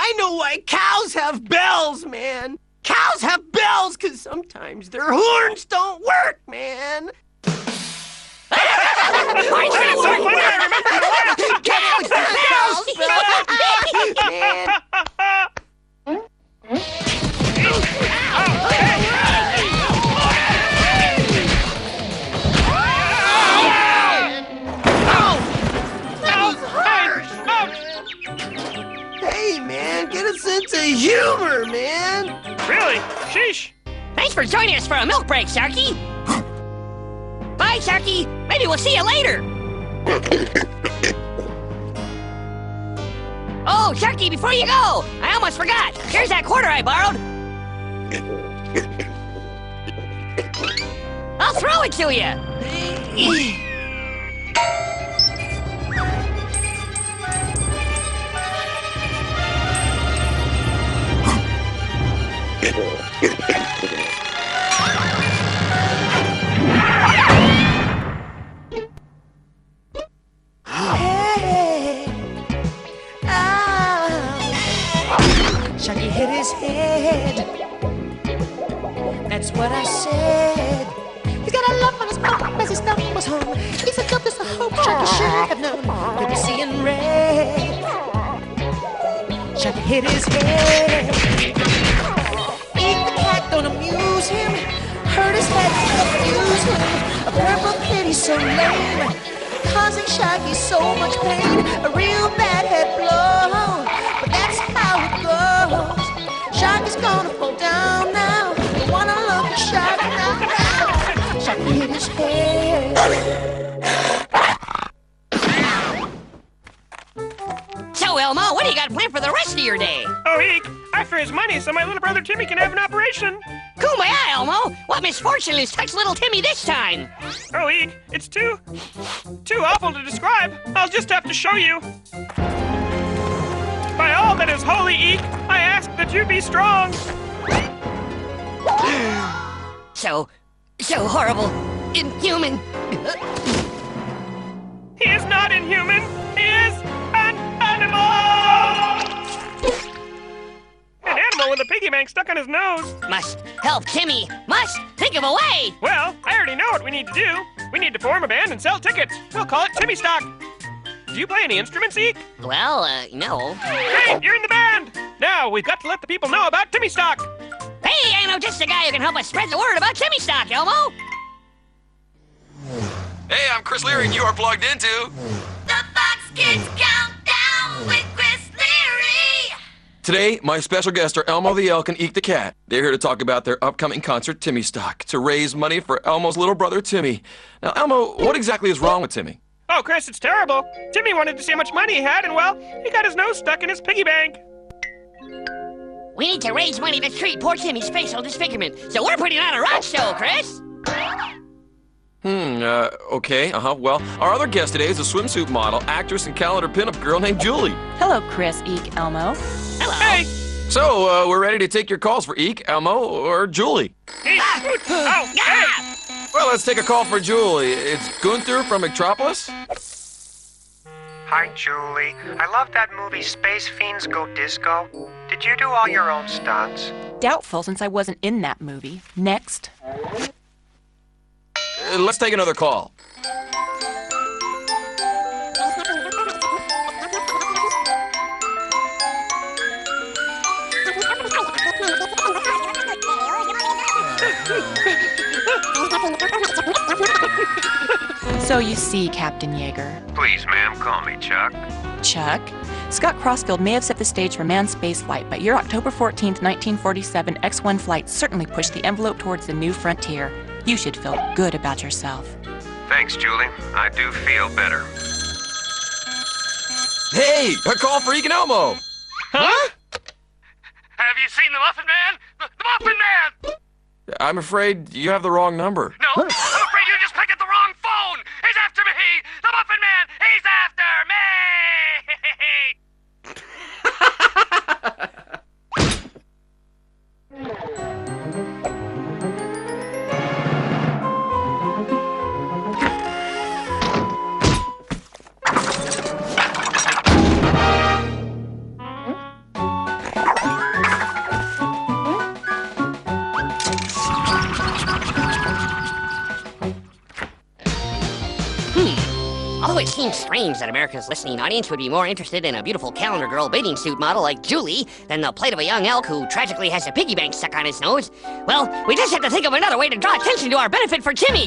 I know why cows have bells, man. Cows have bells because sometimes their horns don't work, man. Hey, man, get a sense of humor, man. Really? Sheesh. Thanks for joining us for a milk break, Sharky. Bye, Sharky. Maybe we'll see you later. Oh, Sharky, before you go, I almost forgot. Here's that quarter I borrowed. I'll throw it to you. Sharky hit his head. That's what I said. He's got a lump on his bum as his stomach was home. He's a cup that's a hope Sharky should have known. He'll be seeing red. Sharky hit his head. Eat the cat, don't amuse him. Hurt his head, confuse him. A purple pity so lame, causing Sharky so much pain. A real bad head blow. But that's how it goes. Sharky's gonna fall down now. Don't wanna look at Sharky now. Sharky hit his head. So, Elmo, what do you got planned for the rest of your day? Oh, Eek, I raised money so my little brother Timmy can have an operation. Kumbaya, Elmo. What misfortune has touched little Timmy this time? Oh, Eek, it's too awful to describe. I'll just have to show you. By all that is holy, Eek, I ask that you be strong. So horrible, inhuman. He is not inhuman. He is an animal. An animal with a piggy bank stuck on his nose. Must help Timmy. Must think of a way. Well, I already know what we need to do. We need to form a band and sell tickets. We'll call it Timmy Stock. Do you play any instruments, Eek? Well, no. Great, you're in the band. Now we've got to let the people know about Timmy Stock. Hey, I know just the guy who can help us spread the word about Timmy Stock, Elmo. Hey, I'm Chris Leary, and you are plugged into The Fox Kids Countdown with Chris Leary. Today, my special guests are Elmo the Elk and Eek the Cat. They're here to talk about their upcoming concert, Timmy Stock, to raise money for Elmo's little brother, Timmy. Now, Elmo, what exactly is wrong with Timmy? Oh, Chris, it's terrible. Timmy wanted to see how much money he had, and well, he got his nose stuck in his piggy bank. We need to raise money to treat poor Timmy's facial disfigurement, so we're putting on a rock show, Chris. Okay, well, our other guest today is a swimsuit model, actress, and calendar pinup girl named Julie. Hello, Chris, Eek, Elmo. Hello. Hey! So, we're ready to take your calls for Eek, Elmo, or Julie. Eek! Oh, hey! Well, let's take a call for Julie. It's Gunther from Metropolis. Hi, Julie. I love that movie Space Fiends Go Disco. Did you do all your own stunts? Doubtful, since I wasn't in that movie. Next. Let's take another call. So you see, Captain Yeager. Please, ma'am, call me Chuck. Chuck? Scott Crossfield may have set the stage for manned space flight, but your October 14th, 1947 X-1 flight certainly pushed the envelope towards the new frontier. You should feel good about yourself. Thanks, Julie. I do feel better. Hey, a call for Eek and Elmo. Huh? Have you seen the Muffin Man? The Muffin Man! I'm afraid you have the wrong number. No, I'm afraid you just picked up the wrong phone! He's after me! The Muffin Man! He's after me! Although it seems strange that America's listening audience would be more interested in a beautiful calendar girl bathing suit model like Julie than the plight of a young elk who tragically has a piggy bank stuck on his nose, well, we just have to think of another way to draw attention to our benefit for Timmy.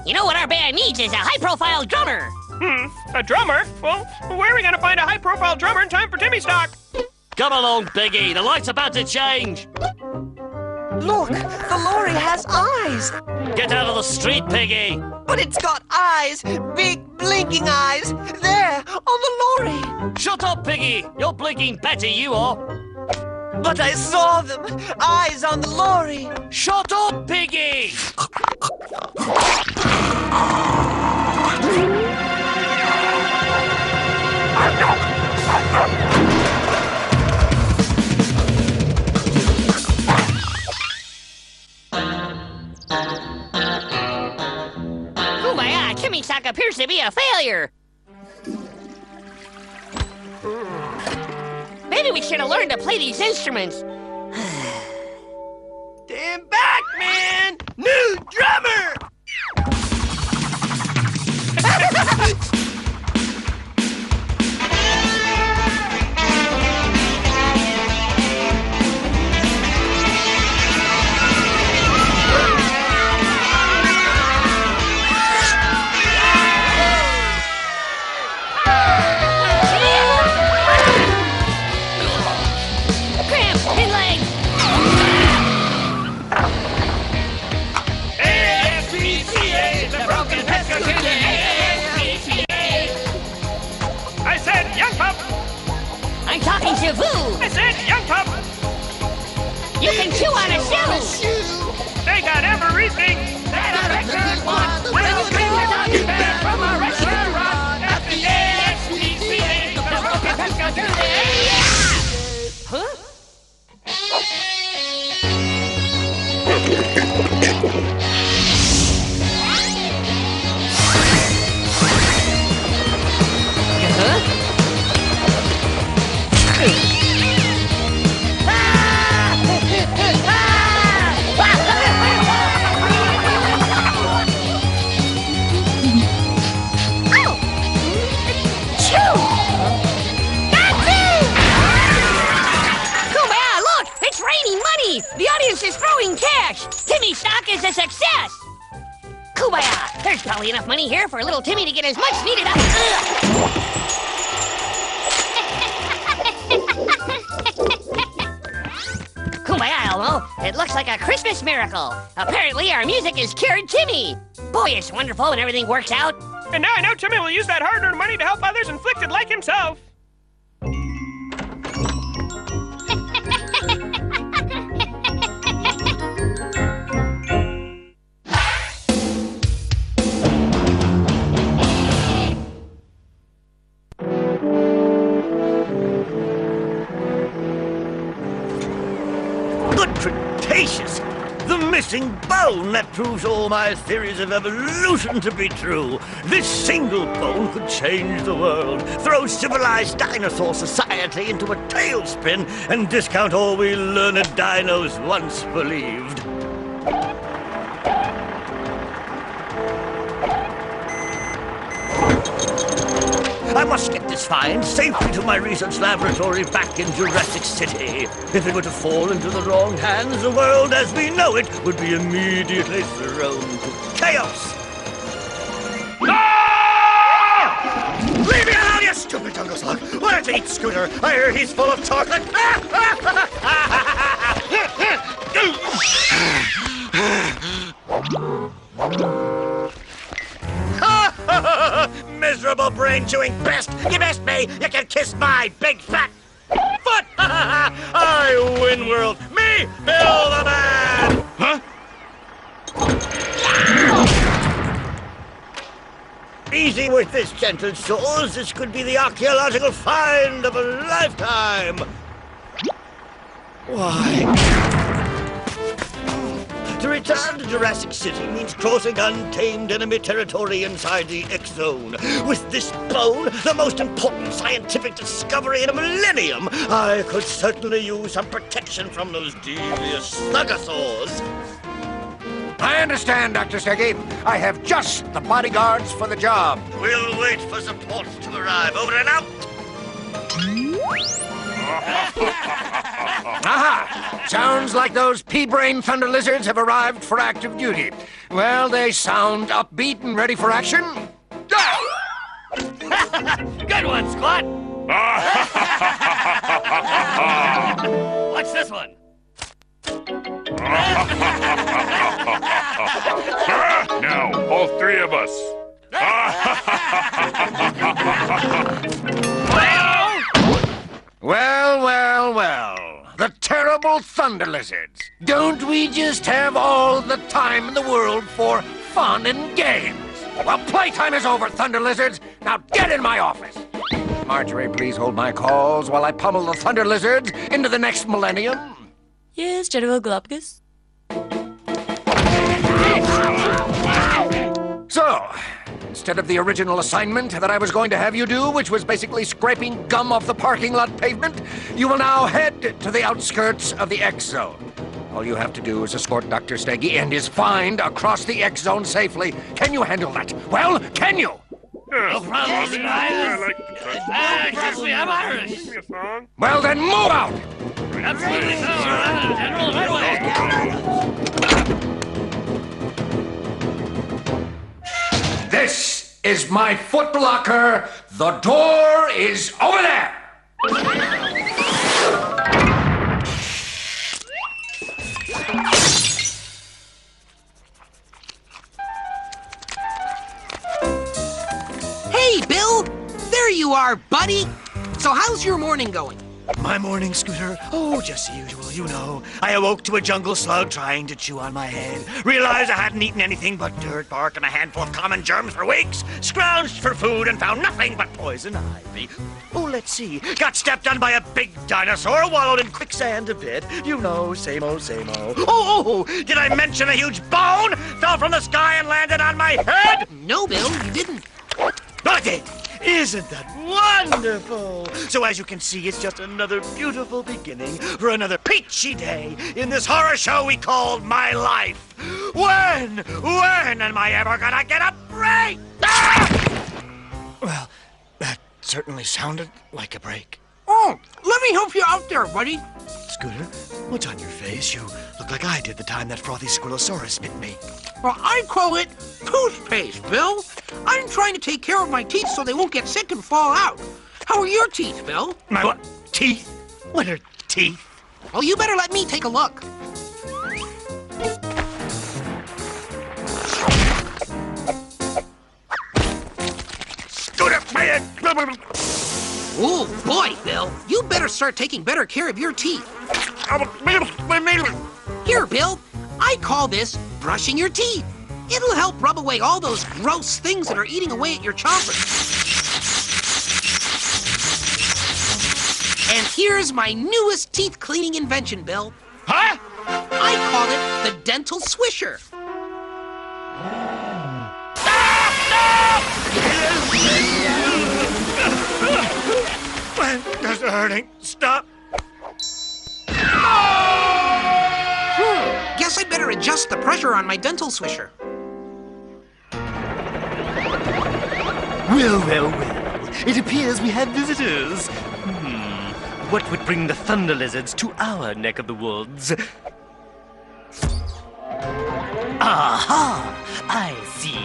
You know what our band needs is a high-profile drummer. A drummer? Well, where are we gonna find a high-profile drummer in time for Timmy Stock? Come along, Piggy. The light's about to change. Look, the lorry has eyes. Get out of the street, Piggy. But it's got eyes, big blinking eyes, there, on the lorry. Shut up, Piggy. You're blinking better, you are. But I saw them, eyes on the lorry. Shut up, Piggy. Kumbaya, Timmy Stock appears to be a failure. Maybe we should have learned to play these instruments. Stand back, man! New drummer! Cramp in leg. ASPCA, the broken pet goes in the ASPCA. I said young pup. I'm talking to Vu. I said young pup. You can chew on a shoe. They got everything that a record wants. We'll bring the doggy back from a restaurant at the ASPCA. The broken pet goes in the ASPCA. Huh? The audience is throwing cash! Timmy Stock is a success! Kumbaya! There's probably enough money here for little Timmy to get his much needed Kumbaya, Elmo! It looks like a Christmas miracle! Apparently our music has cured Timmy! Boy, it's wonderful when everything works out! And now I know Timmy will use that hard-earned money to help others inflicted like himself. Good Cretaceous! The missing bone that proves all my theories of evolution to be true. This single bone could change the world, throw civilized dinosaur society into a tailspin, and discount all we learned dinos once believed. I must get this find safely to my research laboratory back in Jurassic City. If it were to fall into the wrong hands, the world as we know it would be immediately thrown to chaos. Ah! Leave me alone, you stupid jungle slug! Why don't you eat Scooter? I hear he's full of chocolate. Miserable brain-chewing pest! You missed me! You can kiss my big fat foot! I win world! Me, Bill the Man! Huh? Easy with this, gentle souls. This could be the archaeological find of a lifetime. Why? To return to Jurassic City means crossing untamed enemy territory inside the X Zone. With this bone, the most important scientific discovery in a millennium, I could certainly use some protection from those devious thugosaurs. I understand, Dr. Steggy. I have just the bodyguards for the job. We'll wait for supports to arrive. Over and out. Aha! Sounds like those pea-brain thunder lizards have arrived for active duty. Well, they sound upbeat and ready for action. Good one, Squat! Watch this one. Now, all three of us. Well, well, well. The terrible thunder lizards. Don't we just have all the time in the world for fun and games? Well, playtime is over, thunder lizards. Now get in my office. Marjorie, please hold my calls while I pummel the thunder lizards into the next millennium. Yes, General Galapagos. So, instead of the original assignment that I was going to have you do, which was basically scraping gum off the parking lot pavement, you will now head to the outskirts of the X Zone. All you have to do is escort Dr. Steggy and his find across the X Zone safely. Can you handle that? Well, can you? No problem, guys. Excuse me, I'm Irish. Sing me a song. Well, then move out! Absolutely. General, right away. This is my footlocker. The door is over there. Hey, Bill! There you are, buddy! So how's your morning going? My morning, Scooter? Oh, just the usual, you know. I awoke to a jungle slug trying to chew on my head. Realized I hadn't eaten anything but dirt, bark, and a handful of common germs for weeks. Scrounged for food and found nothing but poison ivy. Oh, let's see. Got stepped on by a big dinosaur, wallowed in quicksand a bit. You know, same old, same old. Oh, did I mention a huge bone fell from the sky and landed on my head? No, Bill, you didn't. I did. Isn't that wonderful? So as you can see, it's just another beautiful beginning for another peachy day in this horror show we called My Life. When am I ever gonna get a break? Ah! Well, that certainly sounded like a break. Oh, let me help you out there, buddy. Scooter, what's on your face? You look like I did the time that frothy Squillosaurus bit me. Well, I call it toothpaste, Bill. I'm trying to take care of my teeth so they won't get sick and fall out. How are your teeth, Bill? My what? Teeth? What are teeth? Well, you better let me take a look. Scooter, man! Oh, boy, Bill. You better start taking better care of your teeth. Here, Bill. I call this brushing your teeth. It'll help rub away all those gross things that are eating away at your chompers. And here's my newest teeth cleaning invention, Bill. Huh? I call it the dental swisher. That's hurting. Stop. Guess I'd better adjust the pressure on my dental swisher. Well. It appears we have visitors. What would bring the thunder lizards to our neck of the woods? Aha! I see.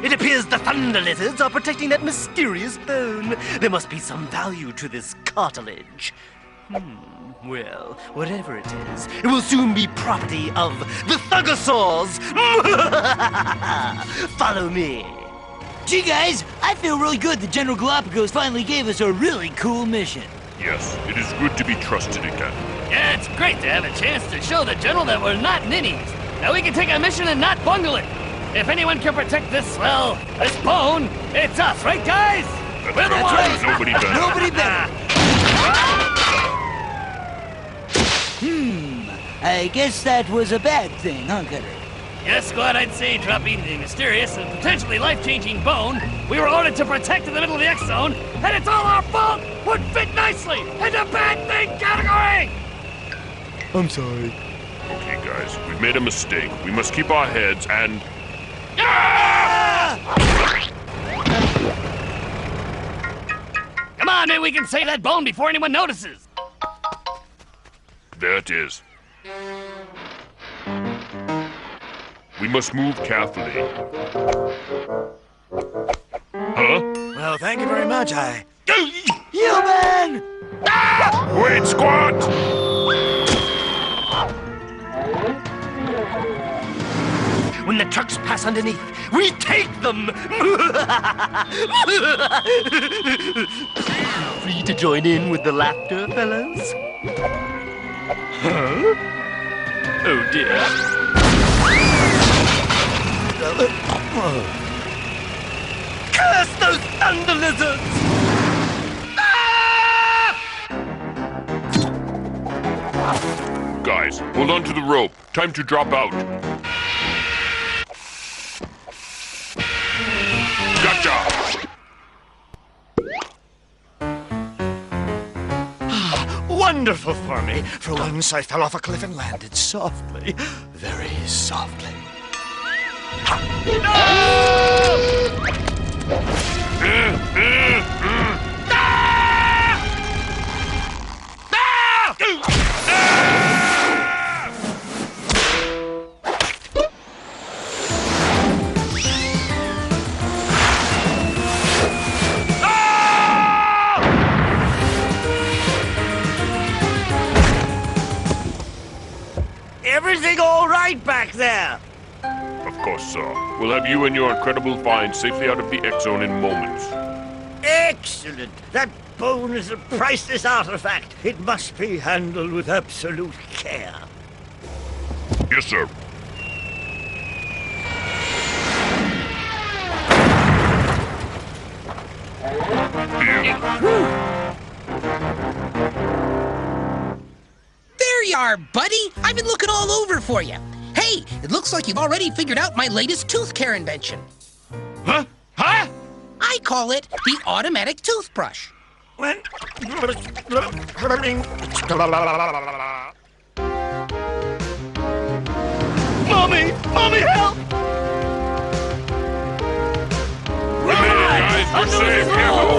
It appears the thunder lizards are protecting that mysterious bone. There must be some value to this cartilage. Well, whatever it is, it will soon be property of the thugosaurs. Follow me. Gee, guys, I feel really good that General Galapagos finally gave us a really cool mission. Yes, it is good to be trusted again. Yeah, it's great to have a chance to show the General that we're not ninnies. That we can take a mission and not bungle it. If anyone can protect this, well, this bone, it's us, right, guys? We're the ones. Nobody better. Nobody better. I guess that was a bad thing, huh, Cutter? Yes, Squad, I'd say dropping the mysterious and potentially life-changing bone we were ordered to protect in the middle of the X-Zone, and it's all our fault, would fit nicely into bad thing category! I'm sorry. Okay, guys, we've made a mistake. We must keep our heads and... Come on, maybe we can save that bone before anyone notices. There it is. We must move carefully. Huh? Well, thank you very much. Human! Wait, Squat! When the trucks pass underneath, we take them! Free to join in with the laughter, fellas? Huh? Oh dear. Curse those thunder lizards! Guys, hold on to the rope. Time to drop out. Gotcha! Wonderful for me. For once, I fell off a cliff and landed softly. Very softly. Everything all right back there? Of course, sir. We'll have you and your incredible find safely out of the X-Zone in moments. Excellent. That bone is a priceless artifact. It must be handled with absolute care. Yes, sir. There you are, buddy. I've been looking all over for you. Hey, it looks like you've already figured out my latest tooth care invention. Huh? Huh? I call it the automatic toothbrush. When... Mommy! Mommy, help! We made it, guys. We're safe. Careful.